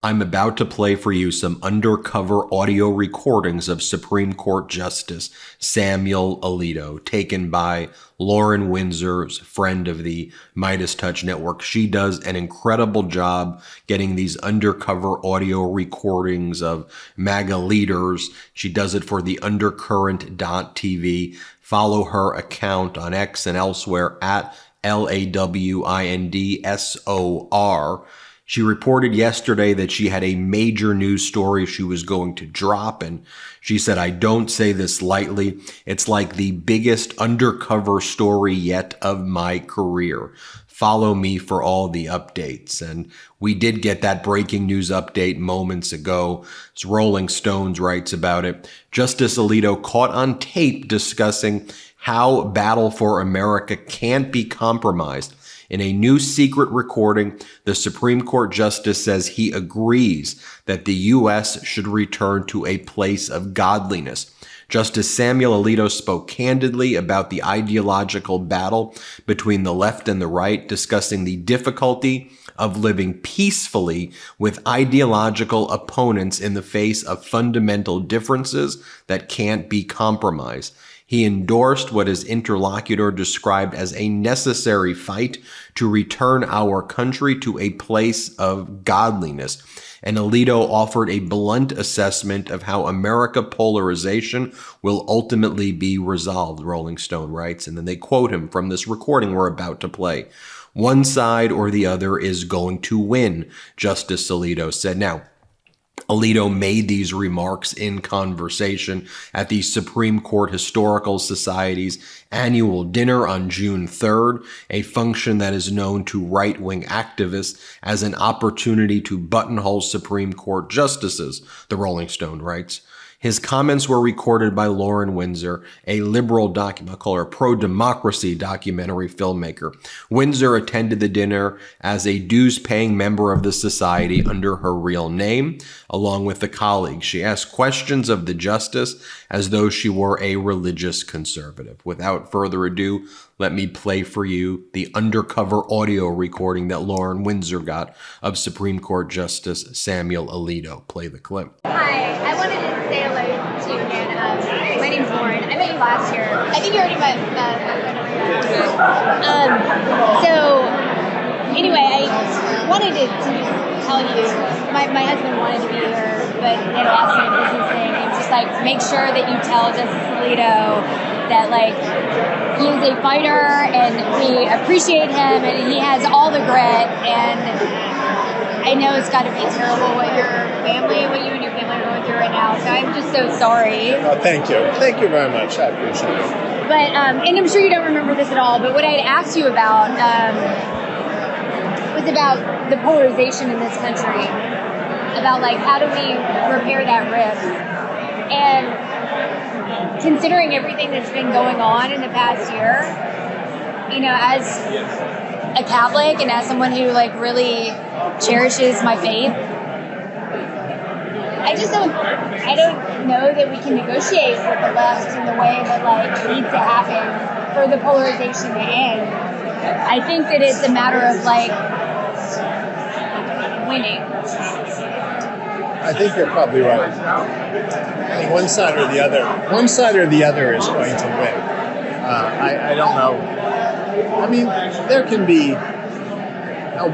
I'm about to play for you some undercover audio recordings of Supreme Court Justice Samuel Alito, taken by Lauren Windsor, friend of the MeidasTouch network. She does an incredible job getting these undercover audio recordings of MAGA leaders. She does it for the undercurrent.tv. Follow her account on X and elsewhere at LAWINDSOR. She reported yesterday that she had a major news story she was going to drop, and she said, "I don't say this lightly. It's like the biggest undercover story yet of my career. Follow me for all the updates." And we did get that breaking news update moments ago. As Rolling Stones writes about it, Justice Alito caught on tape discussing how Battle for America can't be compromised. In a new secret recording, the Supreme Court Justice says he agrees that the U.S. should return to a place of godliness. Justice Samuel Alito spoke candidly about the ideological battle between the left and the right, discussing the difficulty of living peacefully with ideological opponents in the face of fundamental differences that can't be compromised. He endorsed what his interlocutor described as a necessary fight to return our country to a place of godliness. And Alito offered a blunt assessment of how America polarization will ultimately be resolved, Rolling Stone writes. And then they quote him from this recording we're about to play. "One side or the other is going to win," Justice Alito said. Now, Alito made these remarks in conversation at the Supreme Court Historical Society's annual dinner on June 3rd, a function that is known to right-wing activists as an opportunity to buttonhole Supreme Court justices, the Rolling Stone writes. His comments were recorded by Lauren Windsor, a liberal pro-democracy documentary filmmaker. Windsor attended the dinner as a dues-paying member of the society under her real name, along with a colleague. She asked questions of the justice as though she were a religious conservative. Without further ado, let me play for you the undercover audio recording that Lauren Windsor got of Supreme Court Justice Samuel Alito. Play the clip. Hi, I wanted to say hello to you again. My name's Lauren. I met you last year. I think you already met. So anyway, I wanted to tell you, my husband wanted to be here, but he had a last minute business thing. And just like, make sure that you tell Justice Alito that like he is a fighter and we appreciate him and he has all the grit. And I know it's got to be terrible what you and your family are going through right now. So I'm just so sorry. Oh, thank you. Thank you very much. I appreciate it. But, and I'm sure you don't remember this at all, but what I had asked you about was about the polarization in this country, about like how do we repair that rift. And considering everything that's been going on in the past year, you know, as a Catholic and as someone who like really cherishes my faith, I don't know that we can negotiate with the left in the way that like needs to happen for the polarization to end. I think that it's a matter of like winning. I think you're probably right. I think one side or the other is going to win. I don't know. I mean, there can be a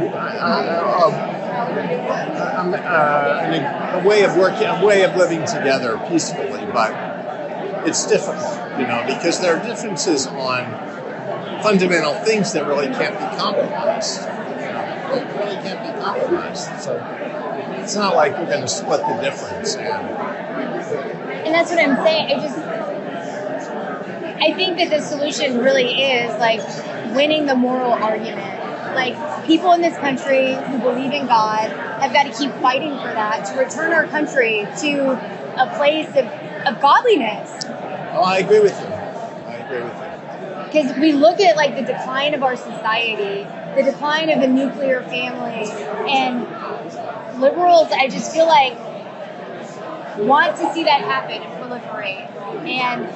way of working, a way of living together peacefully, but it's difficult, you know, because there are differences on fundamental things that really can't be compromised. Really can't be compromised. So it's not like we're going to split the difference. And that's what I'm saying. I think that the solution really is like winning the moral argument. Like people in this country who believe in God have got to keep fighting for that to return our country to a place of godliness. Oh, I agree with you. Because we look at like the decline of our society, the decline of the nuclear family, and liberals, I just feel like, want to see that happen and proliferate. And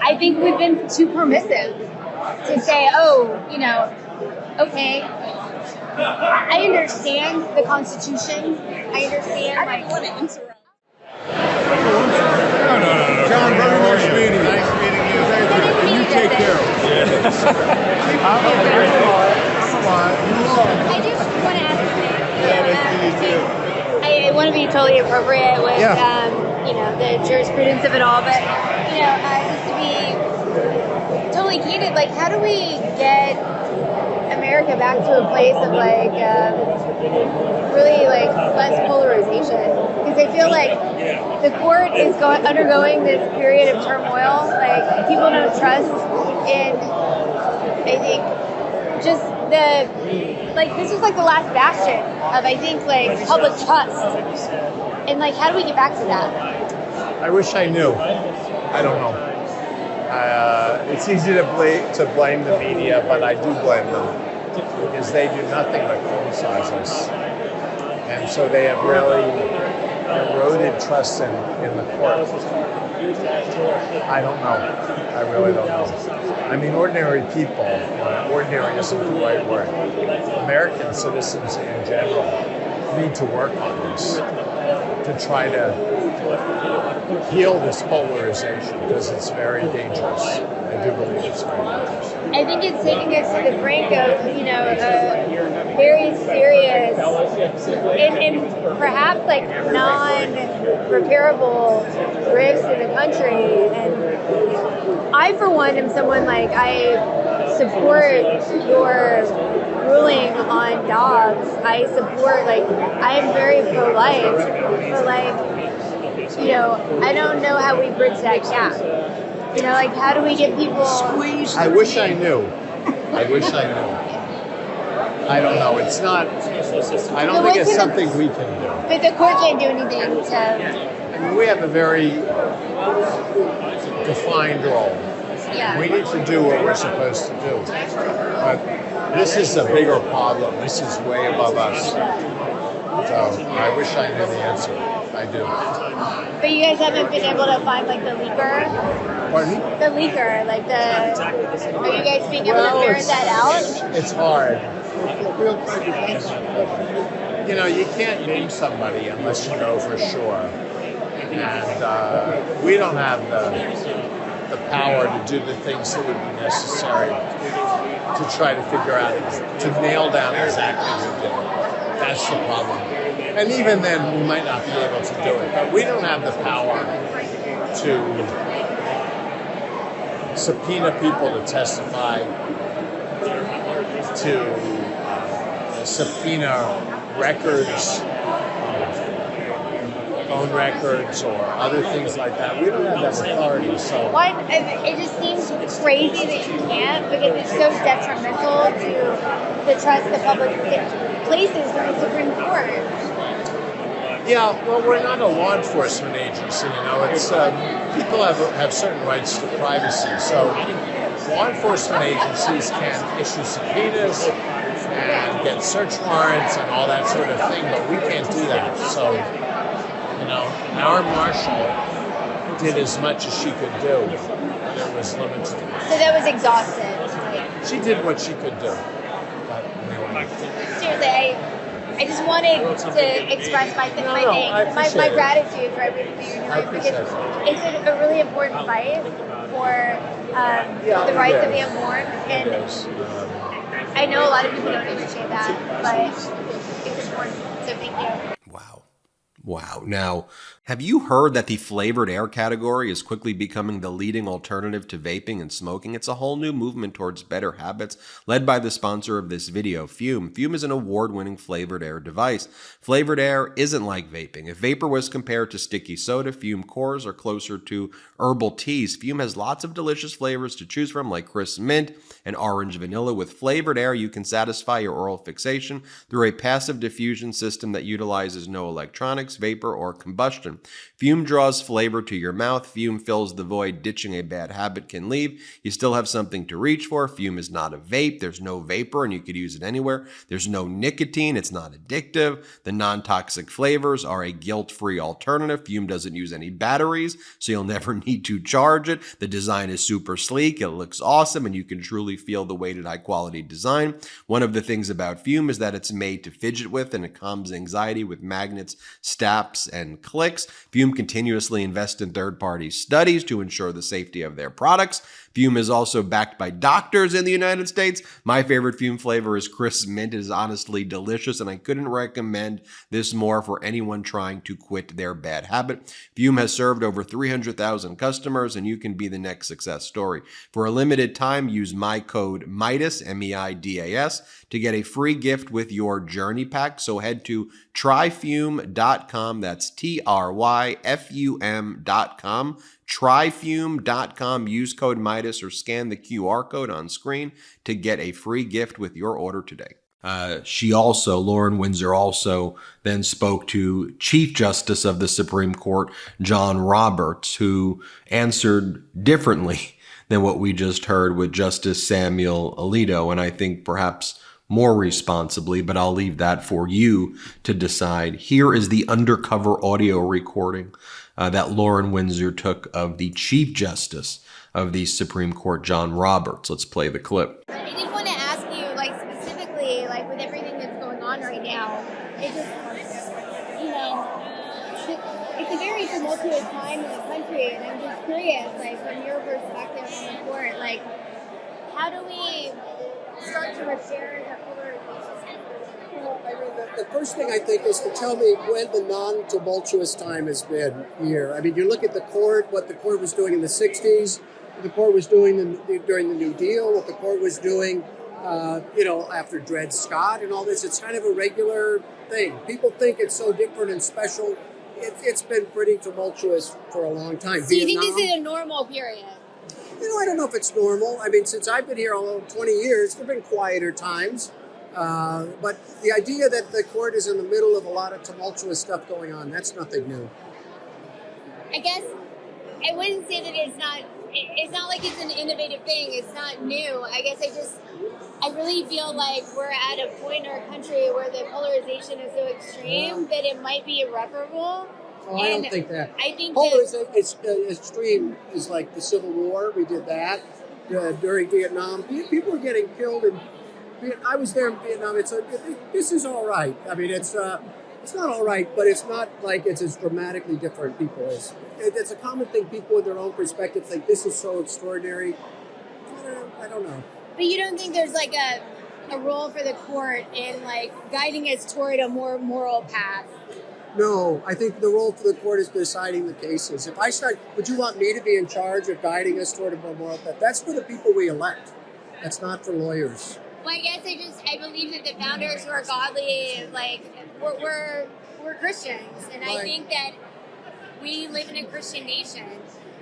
I think we've been too permissive to say, oh, you know, okay, I understand the Constitution. I understand, like, No. John, very nice meeting you. Nice meeting you. You take care of it. I just want to ask I want to be totally appropriate with, the jurisprudence of it all, but, just to be totally candid, like, how do we get America back to a place of, like, really, like, less polarization? Because I feel like the court is undergoing this period of turmoil. Like, people don't trust in, I think, just this was like the last bastion of, I think, like, public trust. And, like, how do we get back to that? I wish I knew. I don't know. It's easy to blame the media, but I do blame them because they do nothing but criticize us. And so they have really eroded trust in the court. I don't know. I really don't know. I mean, ordinary people, ordinary isn't the right word. American citizens in general need to work on this to try to heal this polarization because it's very dangerous. I do believe it's very dangerous. I think it's taking us to the brink of, a very serious and perhaps like non-repairable rifts in the country. And I, for one, am someone like, I support your ruling on dogs. I support, like, I am very pro-life, but, like, I don't know how we bridge that gap. Like, how do we get people... I wish I knew. I don't know. It's not... I don't think it's something we can do. But the court can't do anything to... I mean, we have a very defined role. Yeah. We need to do what we're supposed to do. But this is a bigger problem. This is way above us. So I wish I knew the answer. I do. But you guys haven't been able to find, like, the leaker? Pardon? The leaker, like are you guys being able to ferret that out? It's hard. You can't name somebody unless you know for sure. And we don't have the power to do the things that would be necessary to try to figure out, to nail down exactly who did it. That's the problem. And even then, we might not be able to do it. But we don't have the power to subpoena people to testify, to subpoena records, phone records, or other things like that. We don't have that authority. So it just seems crazy that you can't, because it's so detrimental to the trust the public places in the Supreme Court. Yeah, well, we're not a law enforcement agency, It's people have certain rights to privacy. So law enforcement agencies can issue subpoenas and get search warrants and all that sort of thing, but we can't do that. So, our marshal did as much as she could do, and it was limited. So that was exhausted. She did what she could do. But, seriously, I just wanted to express my gratitude for everything that you're doing, because it's a really important fight for the rights of the unborn, and I know a lot of people don't appreciate that, but it's important. So thank you. Wow. Now, have you heard that the flavored air category is quickly becoming the leading alternative to vaping and smoking? It's a whole new movement towards better habits, led by the sponsor of this video, Fume. Fume is an award-winning flavored air device. Flavored air isn't like vaping. If vapor was compared to sticky soda, Fume cores are closer to herbal teas. Fume has lots of delicious flavors to choose from, like crisp mint and orange vanilla. With flavored air, you can satisfy your oral fixation through a passive diffusion system that utilizes no electronics. electronics, vapor, or combustion. Fume draws flavor to your mouth. Fume fills the void ditching a bad habit can leave. You still have something to reach for. Fume is not a vape. There's no vapor, and you could use it anywhere. There's no nicotine. It's not addictive. The non-toxic flavors are a guilt-free alternative. Fume doesn't use any batteries, so you'll never need to charge it. The design is super sleek. It looks awesome, and you can truly feel the weighted high-quality design. One of the things about Fume is that it's made to fidget with, and it calms anxiety with magnets, snaps, and clicks. Fume continuously invests in third-party studies to ensure the safety of their products. Fume is also backed by doctors in the United States. My favorite Fume flavor is Crisp Mint. It is honestly delicious, and I couldn't recommend this more for anyone trying to quit their bad habit. Fume has served over 300,000 customers, and you can be the next success story. For a limited time, use my code MIDAS, M-E-I-D-A-S, to get a free gift with your journey pack. So head to tryfume.com. That's TRYFUM.com. Tryfume.com. Use code MIDAS or scan the QR code on screen to get a free gift with your order today. Lauren Windsor also then spoke to Chief Justice of the Supreme Court, John Roberts, who answered differently than what we just heard with Justice Samuel Alito, and I think perhaps more responsibly, but I'll leave that for you to decide. Here is the undercover audio recording that Lauren Windsor took of the Chief Justice of the Supreme Court, John Roberts. Let's play the clip. I did want to ask you, specifically, with everything that's going on right now, it just, it's a very tumultuous time in the country, and I'm just curious, from your perspective on the court, how do we start to repair the polarization? Well, the first thing I think is to tell me when the non-tumultuous time has been here. You look at the court, what the court was doing in the 60s, what the court was doing during the New Deal, what the court was doing, after Dred Scott and all this. It's kind of a regular thing. People think it's so different and special. It's been pretty tumultuous for a long time. So you think this is a normal period? I don't know if it's normal. Since I've been here 20 years, there have been quieter times. But the idea that the court is in the middle of a lot of tumultuous stuff going on, that's nothing new. I guess I wouldn't say that it's not like it's an innovative thing. It's not new. I guess I really feel like we're at a point in our country where the polarization is so extreme that it might be irreparable. Oh, I don't think that. I think it's extreme is like the Civil War. We did that during Vietnam. People were getting killed, and I was there in Vietnam. This is all right. It's not all right, but it's not like it's as dramatically different. It's a common thing. People with their own perspective think this is so extraordinary. I don't know. But you don't think there's a role for the court in guiding us toward a more moral path? No, I think the role for the court is deciding the cases. If I start, would you want me to be in charge of guiding us toward a more moral path? That's for the people we elect. That's not for lawyers. Well, I guess I believe that the founders were godly, we're Christians, and I think that we live in a Christian nation,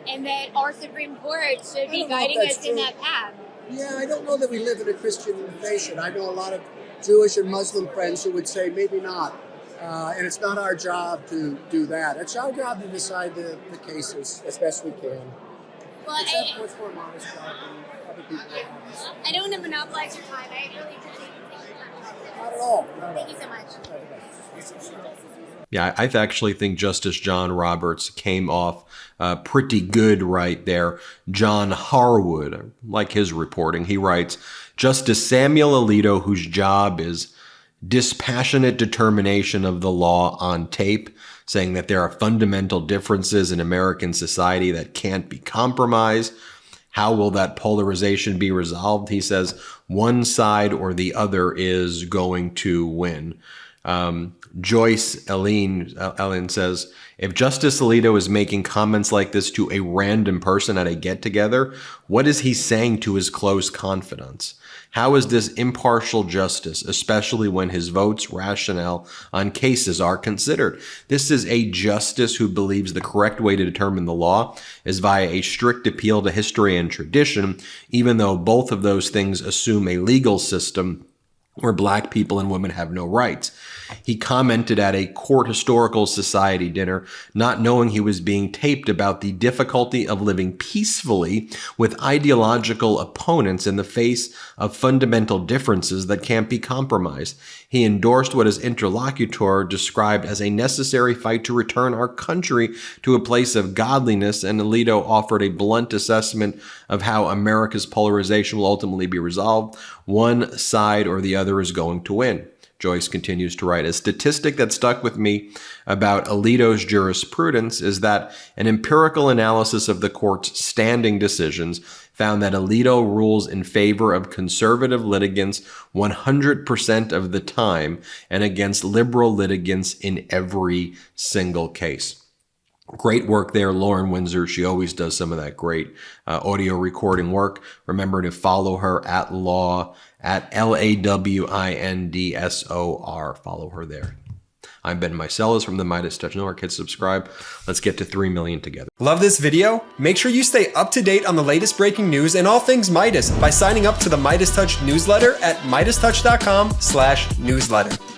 and that our Supreme Court should be guiding us in that path. Yeah, I don't know that we live in a Christian nation. I know a lot of Jewish and Muslim friends who would say maybe not. And it's not our job to do that. It's our job to decide the cases as best we can. Well, it's a much more modest job than other people. I don't want to monopolize your time. I really appreciate you taking the time. Not at all. Thank you so much. Yeah, I actually think Justice John Roberts came off pretty good right there. John Harwood, I like his reporting. He writes, Justice Samuel Alito, whose job is dispassionate determination of the law on tape, saying that there are fundamental differences in American society that can't be compromised. How will that polarization be resolved? He says one side or the other is going to win. Joyce Ellen says, if Justice Alito is making comments like this to a random person at a get-together, what is he saying to his close confidants? How is this impartial justice, especially when his votes, rationale on cases are considered? This is a justice who believes the correct way to determine the law is via a strict appeal to history and tradition, even though both of those things assume a legal system where black people and women have no rights. He commented at a Court Historical Society dinner, not knowing he was being taped, about the difficulty of living peacefully with ideological opponents in the face of fundamental differences that can't be compromised. He endorsed what his interlocutor described as a necessary fight to return our country to a place of godliness, and Alito offered a blunt assessment of how America's polarization will ultimately be resolved. One side or the other is going to win. Joyce continues to write, a statistic that stuck with me about Alito's jurisprudence is that an empirical analysis of the court's standing decisions found that Alito rules in favor of conservative litigants 100% of the time and against liberal litigants in every single case. Great work there, Lauren Windsor. She always does some of that great audio recording work. Remember to follow her at Law, at LAWINDSOR. Follow her there. I'm Ben Meiselas from the MeidasTouch Network. Hit subscribe. Let's get to 3 million together. Love this video? Make sure you stay up to date on the latest breaking news and all things Meidas by signing up to the MeidasTouch newsletter at MeidasTouch.com/newsletter.